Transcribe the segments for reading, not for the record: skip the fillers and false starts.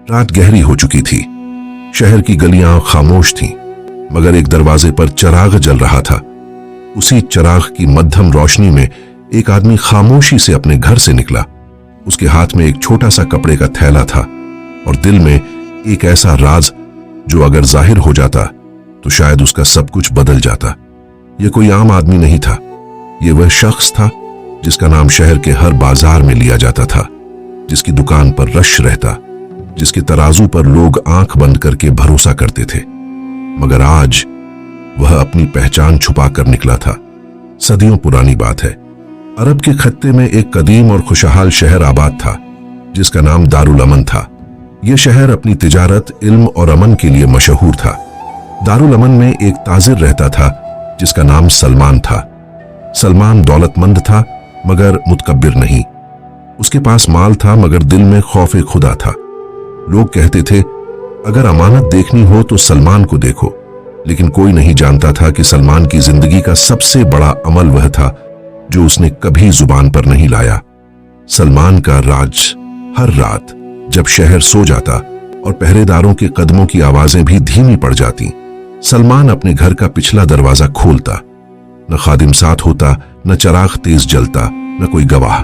रात गहरी हो चुकी थी। शहर की गलियां खामोश थीं, मगर एक दरवाजे पर चिराग जल रहा था। उसी चिराग की मध्यम रोशनी में एक आदमी खामोशी से अपने घर से निकला। उसके हाथ में एक छोटा सा कपड़े का थैला था और दिल में एक ऐसा राज जो अगर जाहिर हो जाता तो शायद उसका सब कुछ बदल जाता। यह कोई आम आदमी नहीं था, यह वह शख्स था जिसका नाम शहर के हर बाजार में लिया जाता था, जिसकी दुकान पर रश रहता, जिसके तराजू पर लोग आंख बंद करके भरोसा करते थे। मगर आज वह अपनी पहचान छुपा कर निकला था। सदियों पुरानी बात है, अरब के खत्ते में एक कदीम और खुशहाल शहर आबाद था जिसका नाम दारुल अमन था। यह शहर अपनी तिजारत, इल्म और अमन के लिए मशहूर था। दारुल अमन में एक ताजिर रहता था जिसका नाम सलमान था। सलमान दौलतमंद था मगर मुतकब्बिर नहीं। उसके पास माल था मगर दिल में खौफे खुदा था। लोग कहते थे अगर अमानत देखनी हो तो सलमान को देखो, लेकिन कोई नहीं जानता था कि सलमान की जिंदगी का सबसे बड़ा अमल वह था जो उसने कभी जुबान पर नहीं लाया। सलमान का राज। हर रात जब शहर सो जाता और पहरेदारों के कदमों की आवाजें भी धीमी पड़ जाती, सलमान अपने घर का पिछला दरवाजा खोलता। न खादिम साथ होता, न चिराग तेज जलता, न कोई गवाह।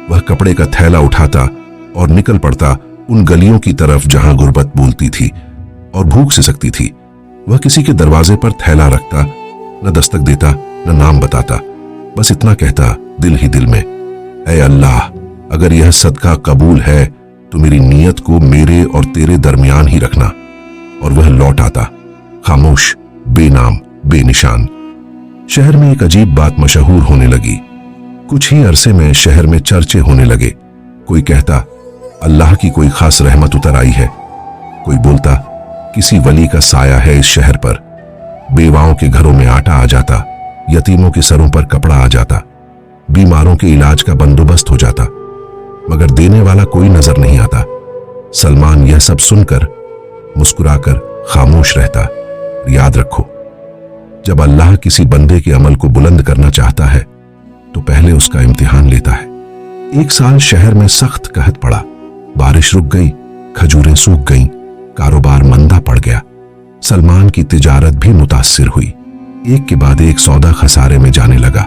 वह कपड़े का थैला उठाता और निकल पड़ता उन गलियों की तरफ जहां गुर्बत बोलती थी और भूख सिसकती थी। वह किसी के दरवाजे पर थैला रखता, न दस्तक देता, न नाम बताता, बस इतना कहता दिल ही दिल में, ऐ अल्लाह, अगर यह सदका कबूल है तो मेरी नीयत को मेरे और तेरे दरमियान ही रखना। और वह लौट आता, खामोश, बेनाम, बेनिशान। शहर में एक अजीब बात मशहूर होने लगी। कुछ ही अरसे में शहर में चर्चे होने लगे। कोई कहता अल्लाह की कोई खास रहमत उतर आई है, कोई बोलता किसी वली का साया है इस शहर पर। बेवाओं के घरों में आटा आ जाता, यतीमों के सरों पर कपड़ा आ जाता, बीमारों के इलाज का बंदोबस्त हो जाता, मगर देने वाला कोई नजर नहीं आता। सलमान यह सब सुनकर मुस्कुराकर खामोश रहता। याद रखो, जब अल्लाह किसी बंदे के अमल को बुलंद करना चाहता है तो पहले उसका इम्तिहान लेता है। एक साल शहर में सख्त कहत पड़ा, बारिश रुक गई, खजूरें सूख गईं, कारोबार मंदा पड़ गया। सलमान की तिजारत भी मुतासिर हुई। एक के बाद एक सौदा खसारे में जाने लगा,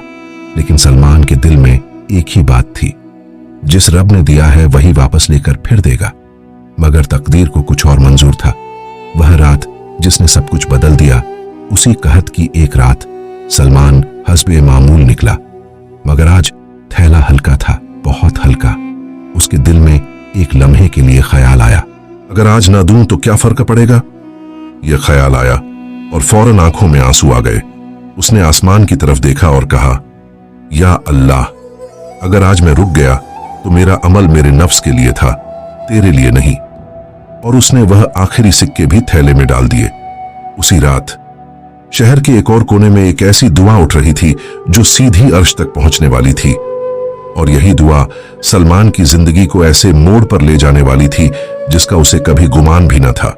लेकिन सलमान के दिल में एक ही बात थी, जिस रब ने दिया है वही वापस लेकर फिर देगा। मगर तकदीर को कुछ और मंजूर था। वह रात जिसने सब कुछ बदल दिया, उसी कहत की एक रात सलमान हस्बे मामूल निकला। मगर आज थैला हल्का था, बहुत हल्का। उसके दिल में एक लम्हे के लिए ख्याल आया, अगर आज ना दूं तो क्या फर्क पड़ेगा। यह ख्याल आया और फौरन आंखों में आंसू आ गए। उसने आसमान की तरफ देखा और कहा, या अल्लाह, अगर आज मैं रुक गया तो मेरा अमल मेरे नफ्स के लिए था, तेरे लिए नहीं। और उसने वह आखिरी सिक्के भी थैले में डाल दिए। उसी रात शहर के एक और कोने में एक ऐसी दुआ उठ रही थी जो सीधी अर्श तक पहुंचने वाली थी, और यही दुआ सलमान की जिंदगी को ऐसे मोड़ पर ले जाने वाली थी जिसका उसे कभी गुमान भी न था।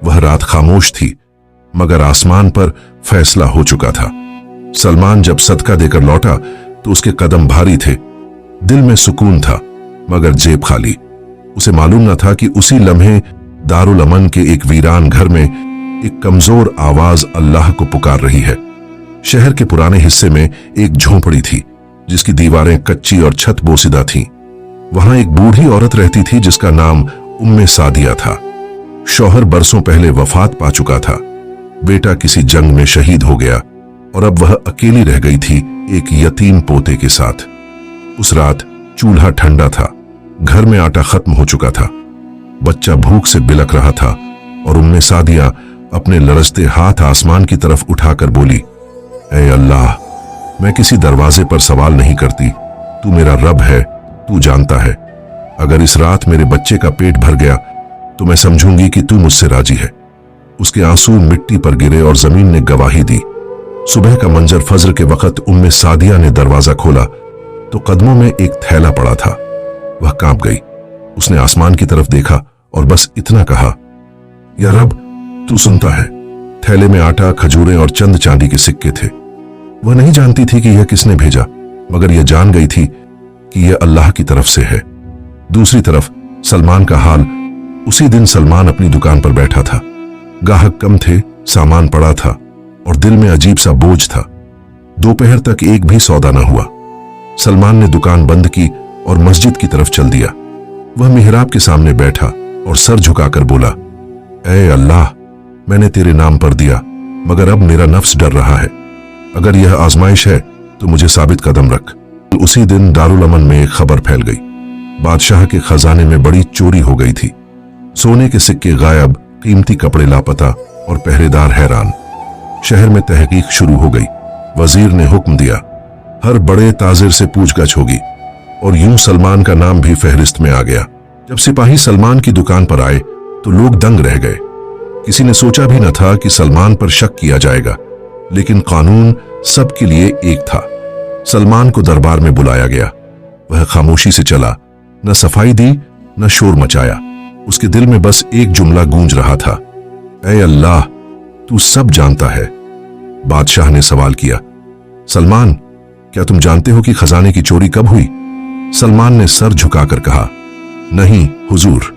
वह रात खामोश थी, मगर आसमान पर फैसला हो चुका था। सलमान जब सदका देकर लौटा तो उसके कदम भारी थे, दिल में सुकून था, मगर जेब खाली। उसे मालूम न था कि उसी लम्हे दारुल अमन के एक वीरान घर में एक कमजोर आवाज अल्लाह को पुकार रही है। शहर के पुराने हिस्से में एक झोंपड़ी थी जिसकी दीवारें कच्ची और छत बोसीदा थीं। वहां एक बूढ़ी औरत रहती थी जिसका नाम उम्मे सादिया था। शौहर बरसों पहले वफात पा चुका था, बेटा किसी जंग में शहीद हो गया और अब वह अकेली रह गई थी एक यतीम पोते के साथ। उस रात चूल्हा ठंडा था, घर में आटा खत्म हो चुका था, बच्चा भूख से बिलक रहा था और उम्मे सादिया अपने लरजते हाथ आसमान की तरफ उठाकर बोली, ऐ अल्लाह, मैं किसी दरवाजे पर सवाल नहीं करती, तू मेरा रब है, तू जानता है। अगर इस रात मेरे बच्चे का पेट भर गया तो मैं समझूंगी कि तू मुझसे राजी है। उसके आंसू मिट्टी पर गिरे और जमीन ने गवाही दी। सुबह का मंजर फज्र के वक्त उम्मे सादिया ने दरवाजा खोला तो कदमों में एक थैला पड़ा था। वह कांप गई। उसने आसमान की तरफ देखा और बस इतना कहा, या रब, तू सुनता है। थैले में आटा, खजूरें और चंद चांदी के सिक्के थे। वह नहीं जानती थी कि यह किसने भेजा, मगर यह जान गई थी कि यह अल्लाह की तरफ से है। दूसरी तरफ सलमान का हाल उसी दिन सलमान अपनी दुकान पर बैठा था। ग्राहक कम थे, सामान पड़ा था और दिल में अजीब सा बोझ था। दोपहर तक एक भी सौदा न हुआ। सलमान ने दुकान बंद की और मस्जिद की तरफ चल दिया। वह मिहराब के सामने बैठा और सर झुकाकर बोला, ऐ अल्लाह, मैंने तेरे नाम पर दिया, मगर अब मेरा नफ्स डर रहा है। अगर यह आजमाइश है तो मुझे साबित कदम रख। उसी दिन दारुल अमन में एक खबर फैल गई। बादशाह के खजाने में बड़ी चोरी हो गई थी। सोने के सिक्के गायब, कीमती कपड़े लापता और पहरेदार हैरान। शहर में तहकीक शुरू हो गई। वजीर ने हुक्म दिया, हर बड़े ताजिर से पूछगछ होगी और यूं सलमान का नाम भी फहरिस्त में आ गया। जब सिपाही सलमान की दुकान पर आए तो लोग दंग रह गए। किसी ने सोचा भी न था कि सलमान पर शक किया जाएगा, लेकिन कानून सबके लिए एक था। सलमान को दरबार में बुलाया गया। वह खामोशी से चला, न सफाई दी न शोर मचाया। उसके दिल में बस एक जुमला गूंज रहा था, ऐ अल्लाह, तू सब जानता है। बादशाह ने सवाल किया, सलमान, क्या तुम जानते हो कि खजाने की चोरी कब हुई? सलमान ने सर झुकाकर कहा, नहीं हुजूर।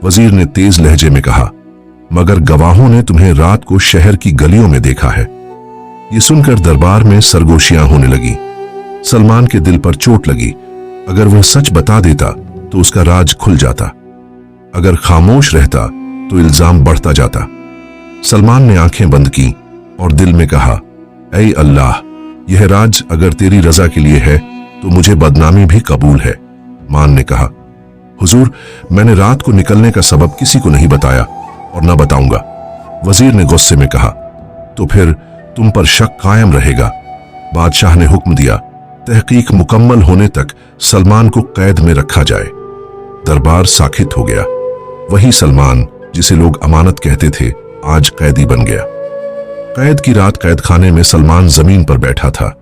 वजीर ने तेज लहजे में कहा, मगर गवाहों ने तुम्हें रात को शहर की गलियों में देखा है। ये सुनकर दरबार में सरगोशियां होने लगी। सलमान के दिल पर चोट लगी। अगर वह सच बता देता तो उसका राज खुल जाता, अगर खामोश रहता तो इल्जाम बढ़ता जाता। सलमान ने आंखें बंद की और दिल में कहा, ऐ अल्लाह, यह राज अगर तेरी रजा के लिए है तो मुझे बदनामी भी कबूल है। मान ने कहा, हुजूर, मैंने रात को निकलने का सबब किसी को नहीं बताया और न बताऊंगा। वजीर ने गुस्से में कहा, तो फिर तुम पर शक कायम रहेगा। बादशाह ने हुक्म दिया, तहकीक मुकम्मल होने तक सलमान को कैद में रखा जाए। दरबार साखित हो गया। वही सलमान जिसे लोग अमानत कहते थे, आज कैदी बन गया। कैद की रात कैद खाने में सलमान जमीन पर बैठा था।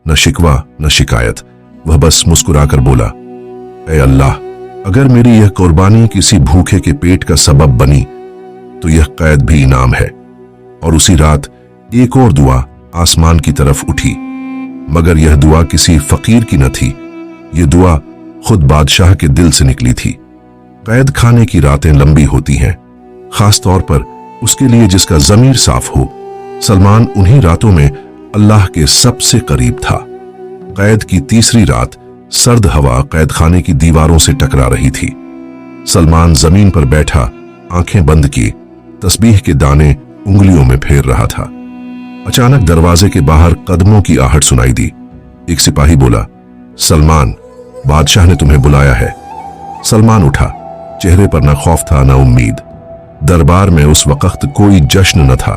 न शिकवा न शिकायत। वह बस मुस्कुराकर बोला, ऐ अल्लाह, अगर मेरी यह कुर्बानी किसी भूखे के पेट का सबब बनी तो यह कैद भी इनाम है। और उसी रात एक और दुआ आसमान की तरफ उठी, मगर यह दुआ किसी फकीर की न थी। यह दुआ खुद बादशाह के दिल से निकली थी। कैद खाने की रातें लंबी होती हैं, खास तौर पर उसके लिए जिसका जमीर साफ हो। सलमान उन्हीं रातों में अल्लाह के सबसे करीब था। कैद की तीसरी रात सर्द हवा कैद खाने की दीवारों से टकरा रही थी। सलमान जमीन पर बैठा, आंखें बंद की, तस्बीह के दाने उंगलियों में फेर रहा था। अचानक दरवाजे के बाहर कदमों की आहट सुनाई दी। एक सिपाही बोला, सलमान, बादशाह ने तुम्हें बुलाया है। सलमान उठा। चेहरे पर न खौफ था न उम्मीद। दरबार में उस वक्त कोई जश्न न था,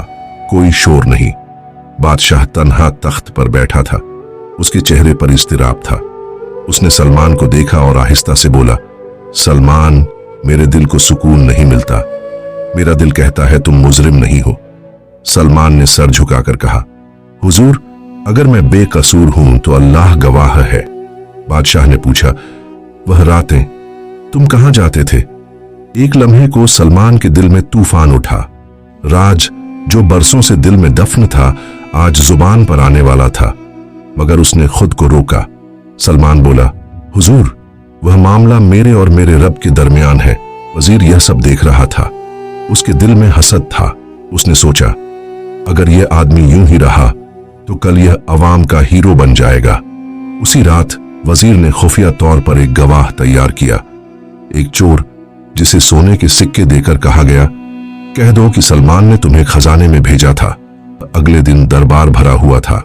कोई शोर नहीं। बादशाह तन्हा तख्त पर बैठा था। उसके चेहरे पर इस्तिराब था। उसने सलमान को देखा और आहिस्ता से बोला, सलमान, मेरे दिल को सुकून नहीं मिलता। मेरा दिल कहता है तुम मुजरिम नहीं हो। सलमान ने सर झुकाकर कहा, हुजूर, अगर मैं बेकसूर हूं तो अल्लाह गवाह है। बादशाह ने पूछा, वह रातें तुम कहां जाते थे? एक लम्हे को सलमान के दिल में तूफान उठा। राज जो बरसों से दिल में दफन था, आज जुबान पर आने वाला था, मगर उसने खुद को रोका। सलमान बोला, हुजूर, वह मामला मेरे और मेरे रब के दरमियान है। वजीर यह सब देख रहा था। उसके दिल में हसद था। उसने सोचा, अगर यह आदमी यूं ही रहा तो कल यह अवाम का हीरो बन जाएगा। उसी रात वजीर ने खुफिया तौर पर एक गवाह तैयार किया, एक चोर जिसे सोने के सिक्के देकर कहा गया, कह दो कि सलमान ने तुम्हें खजाने में भेजा था। अगले दिन दरबार भरा हुआ था।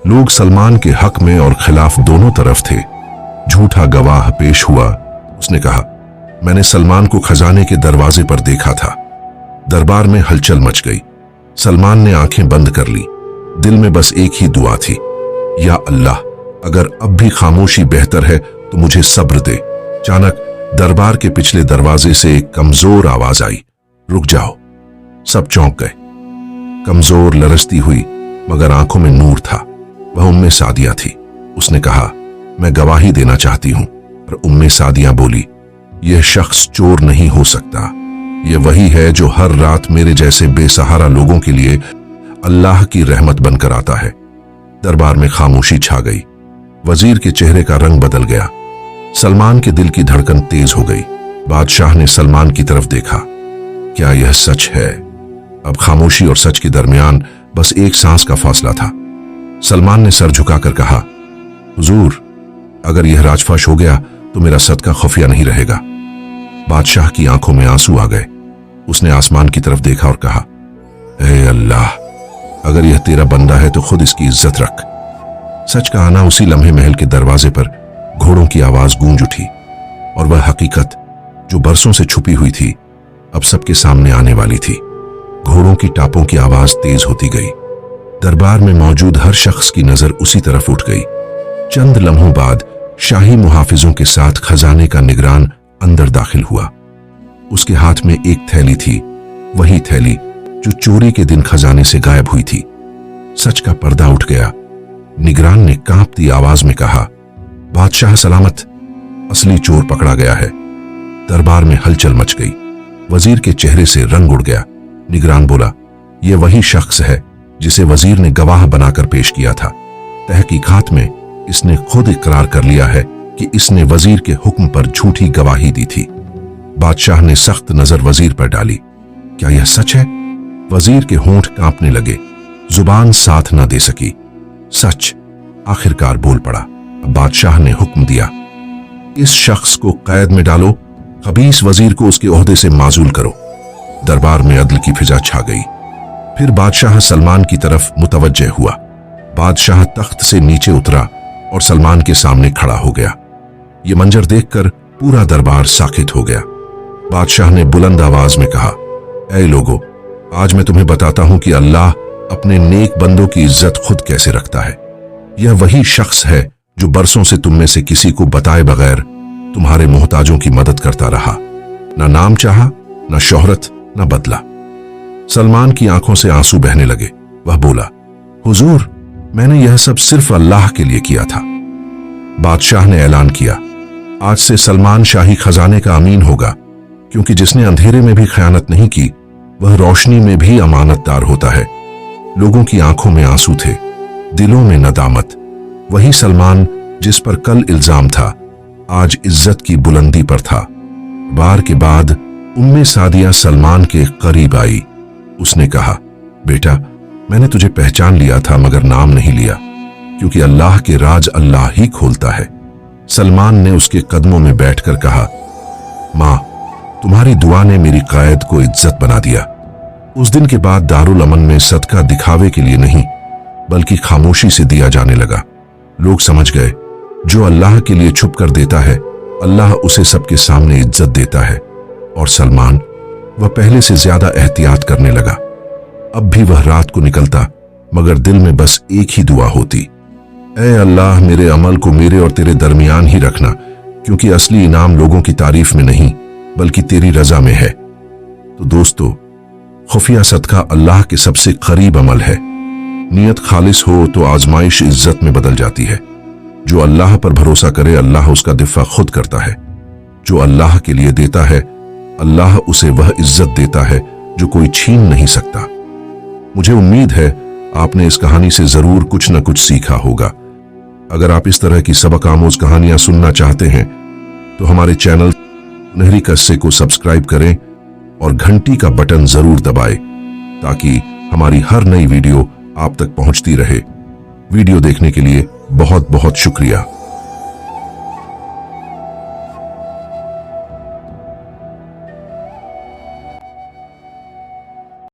लोग सलमान के हक में और खिलाफ दोनों तरफ थे। झूठा गवाह पेश हुआ। उसने कहा, मैंने सलमान को खजाने के दरवाजे पर देखा था। दरबार में हलचल मच गई। सलमान ने आंखें बंद कर ली। दिल में बस एक ही दुआ थी, या अल्लाह, अगर अब भी खामोशी बेहतर है तो मुझे सब्र दे। अचानक दरबार के पिछले दरवाजे से एक कमजोर आवाज आई, रुक जाओ। सब चौंक गए। कमजोर लरसती हुई, मगर आंखों में नूर था। वह उम्मे सादिया थी। उसने कहा, मैं गवाही देना चाहती हूं। पर उम्मे सादिया बोली, यह शख्स चोर नहीं हो सकता। यह वही है जो हर रात मेरे जैसे बेसहारा लोगों के लिए अल्लाह की रहमत बनकर आता है। दरबार में खामोशी छा गई। वजीर के चेहरे का रंग बदल गया। सलमान के दिल की धड़कन तेज हो गई। बादशाह ने सलमान की तरफ देखा। क्या यह सच है? अब खामोशी और सच के दरमियान बस एक सांस का फासला था। सलमान ने सर झुकाकर कहा, हुजूर, अगर यह राजफाश हो गया तो मेरा सदका खुफिया नहीं रहेगा। बादशाह की आंखों में आंसू आ गए। उसने आसमान की तरफ देखा और कहा, ऐ अल्लाह, अगर यह तेरा बंदा है तो खुद इसकी इज्जत रख। सच का आना उसी लम्हे महल के दरवाजे पर घोड़ों की आवाज गूंज उठी और वह हकीकत जो बरसों से छुपी हुई थी अब सबके सामने आने वाली थी। घोड़ों की टापों की आवाज तेज होती गई। दरबार में मौजूद हर शख्स की नजर उसी तरफ उठ गई। चंद लम्हों बाद शाही मुहाफिजों के साथ खजाने का निगरान अंदर दाखिल हुआ। उसके हाथ में एक थैली थी, वही थैली जो चोरी के दिन खजाने से गायब हुई थी। सच का पर्दा उठ गया। निगरान ने कांपती आवाज में कहा, बादशाह सलामत, असली चोर पकड़ा गया है। दरबार में हलचल मच गई। वजीर के चेहरे से रंग उड़ गया। निगरान बोला, यह वही शख्स है जिसे वजीर ने गवाह बनाकर पेश किया था। तहकीकात में इसने खुद इकरार कर लिया है कि इसने वजीर के हुक्म पर झूठी गवाही दी थी। बादशाह ने सख्त नजर वजीर पर डाली। क्या यह सच है? वजीर के होंठ कांपने लगे, जुबान साथ न दे सकी। सच, आखिरकार बोल पड़ा। बादशाह ने हुक्म दिया, इस शख्स को कैद में डालो, खबीस वजीर को उसके ओहदे से माजूल करो। दरबार में अदल की फिजा छा गई। फिर बादशाह सलमान की तरफ मुतवज्जे हुआ। बादशाह तख्त से नीचे उतरा और सलमान के सामने खड़ा हो गया। यह मंजर देखकर पूरा दरबार साकित हो गया। बादशाह ने बुलंद आवाज में कहा, ऐ लोगों, आज मैं तुम्हें बताता हूं कि अल्लाह अपने नेक बंदों की इज्जत खुद कैसे रखता है। यह वही शख्स है जो बरसों से तुम में से किसी को बताए बगैर तुम्हारे मोहताजों की मदद करता रहा। न नाम चाहा, न शोहरत, न बदला। सलमान की आंखों से आंसू बहने लगे। वह बोला, हुजूर, मैंने यह सब सिर्फ अल्लाह के लिए किया था। बादशाह ने ऐलान किया, आज से सलमान शाही खजाने का अमीन होगा, क्योंकि जिसने अंधेरे में भी खयानत नहीं की वह रोशनी में भी अमानतदार होता है। लोगों की आंखों में आंसू थे, दिलों में नदामत। वही सलमान जिस पर कल इल्जाम था आज इज्जत की बुलंदी पर था। बार के बाद उम्मे सादिया सलमान के करीब आई। उसने कहा, बेटा, मैंने तुझे पहचान लिया था मगर नाम नहीं लिया, क्योंकि अल्लाह के राज अल्लाह ही खोलता है। सलमान ने उसके कदमों में बैठकर कहा, मां, तुम्हारी दुआ ने मेरी कायद को इज्जत बना दिया। उस दिन के बाद दारुल अमन में सदका दिखावे के लिए नहीं बल्कि खामोशी से दिया जाने लगा। लोग समझ गए, जो अल्लाह के लिए छुप कर देता है अल्लाह उसे सबके सामने इज्जत देता है। और सलमान, वह पहले से ज्यादा एहतियात करने लगा। अब भी वह रात को निकलता मगर दिल में बस एक ही दुआ होती, ऐ अल्लाह, मेरे अमल को मेरे और तेरे दरमियान ही रखना, क्योंकि असली इनाम लोगों की तारीफ में नहीं बल्कि तेरी रजा में है। तो दोस्तों, खुफिया सदका अल्लाह के सबसे करीब अमल है। नियत खालिस हो तो आजमाइश इज्जत में बदल जाती है। जो अल्लाह पर भरोसा करे अल्लाह उसका दिफा खुद करता है। जो अल्लाह के लिए देता है अल्लाह उसे वह इज्जत देता है जो कोई छीन नहीं सकता। मुझे उम्मीद है आपने इस कहानी से जरूर कुछ न कुछ सीखा होगा। अगर आप इस तरह की सबक आमोज कहानियां सुनना चाहते हैं तो हमारे चैनल सुनहरी किस्से को सब्सक्राइब करें और घंटी का बटन जरूर दबाएं ताकि हमारी हर नई वीडियो आप तक पहुंचती रहे। वीडियो देखने के लिए बहुत बहुत शुक्रिया।